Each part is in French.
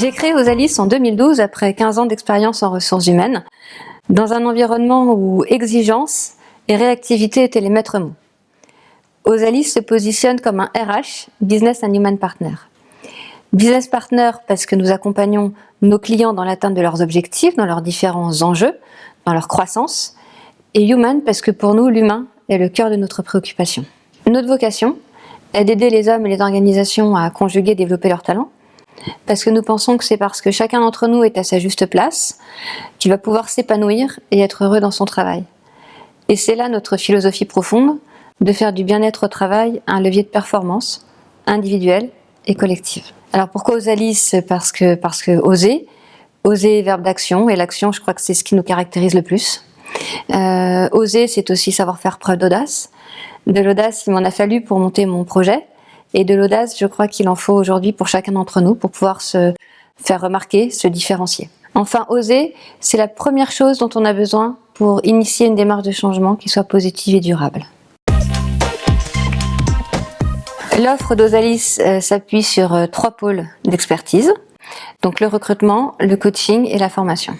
J'ai créé Osalis en 2012 après 15 ans d'expérience en ressources humaines, dans un environnement où exigence et réactivité étaient les maîtres mots. Osalis se positionne comme un RH, Business and Human Partner. Business Partner parce que nous accompagnons nos clients dans l'atteinte de leurs objectifs, dans leurs différents enjeux, dans leur croissance. Et Human parce que pour nous, l'humain est le cœur de notre préoccupation. Notre vocation est d'aider les hommes et les organisations à conjuguer et développer leurs talents, parce que nous pensons que c'est parce que chacun d'entre nous est à sa juste place qu'il va pouvoir s'épanouir et être heureux dans son travail. Et c'est là notre philosophie profonde, de faire du bien-être au travail un levier de performance individuelle et collective. Alors pourquoi Osalis ? Parce que oser verbe d'action, et l'action, je crois que c'est ce qui nous caractérise le plus. Oser, c'est aussi savoir faire preuve d'audace. De l'audace, il m'en a fallu pour monter mon projet, et de l'audace, je crois qu'il en faut aujourd'hui pour chacun d'entre nous pour pouvoir se faire remarquer, se différencier. Enfin, oser, c'est la première chose dont on a besoin pour initier une démarche de changement qui soit positive et durable. L'offre d'Osalis s'appuie sur 3 pôles d'expertise, donc le recrutement, le coaching et la formation.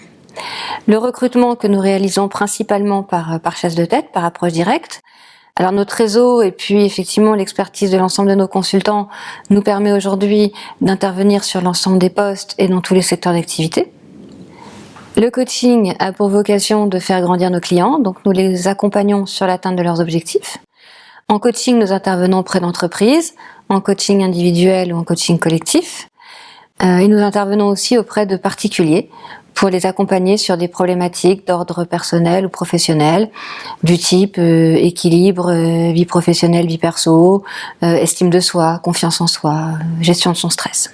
Le recrutement que nous réalisons principalement par chasse de tête, par approche directe. Alors notre réseau et puis effectivement l'expertise de l'ensemble de nos consultants nous permet aujourd'hui d'intervenir sur l'ensemble des postes et dans tous les secteurs d'activité. Le coaching a pour vocation de faire grandir nos clients, donc nous les accompagnons sur l'atteinte de leurs objectifs. En coaching, nous intervenons auprès d'entreprises, en coaching individuel ou en coaching collectif. Et nous intervenons aussi auprès de particuliers pour les accompagner sur des problématiques d'ordre personnel ou professionnel, du type équilibre, vie professionnelle, vie perso, estime de soi, confiance en soi, gestion de son stress.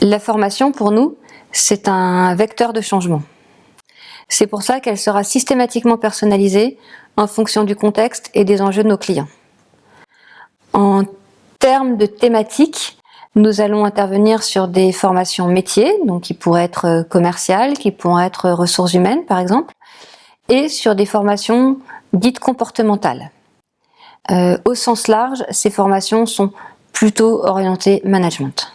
La formation, pour nous, c'est un vecteur de changement. C'est pour ça qu'elle sera systématiquement personnalisée en fonction du contexte et des enjeux de nos clients. En termes de thématiques, nous allons intervenir sur des formations métiers, donc qui pourraient être commerciales, qui pourraient être ressources humaines par exemple, et sur des formations dites comportementales. Au sens large, ces formations sont plutôt orientées management.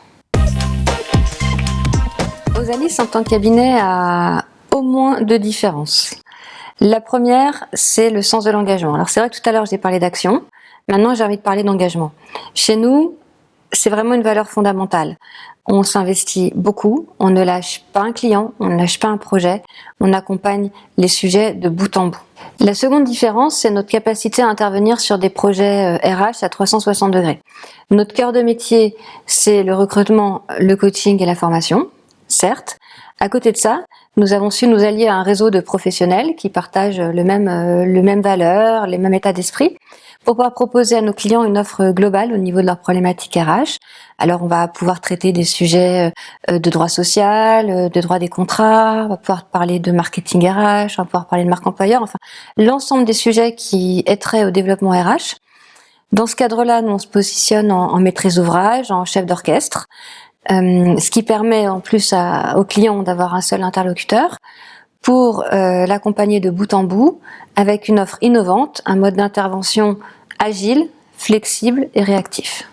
Osalis en tant que cabinet a au moins 2 différences. La première, c'est le sens de l'engagement. Alors c'est vrai que tout à l'heure j'ai parlé d'action, maintenant j'ai envie de parler d'engagement. Chez nous, c'est vraiment une valeur fondamentale. On s'investit beaucoup, on ne lâche pas un client, on ne lâche pas un projet, on accompagne les sujets de bout en bout. La seconde différence, c'est notre capacité à intervenir sur des projets RH à 360 degrés. Notre cœur de métier, c'est le recrutement, le coaching et la formation, certes. À côté de ça, nous avons su nous allier à un réseau de professionnels qui partagent le même valeur, les mêmes états d'esprit, pour pouvoir proposer à nos clients une offre globale au niveau de leurs problématiques RH. Alors on va pouvoir traiter des sujets de droit social, de droit des contrats, on va pouvoir parler de marketing RH, on va pouvoir parler de marque employeur, enfin l'ensemble des sujets qui aideraient au développement RH. Dans ce cadre-là, nous on se positionne en maîtrise d'ouvrage, en chef d'orchestre, ce qui permet en plus aux clients d'avoir un seul interlocuteur pour l'accompagner de bout en bout avec une offre innovante, un mode d'intervention agile, flexible et réactif.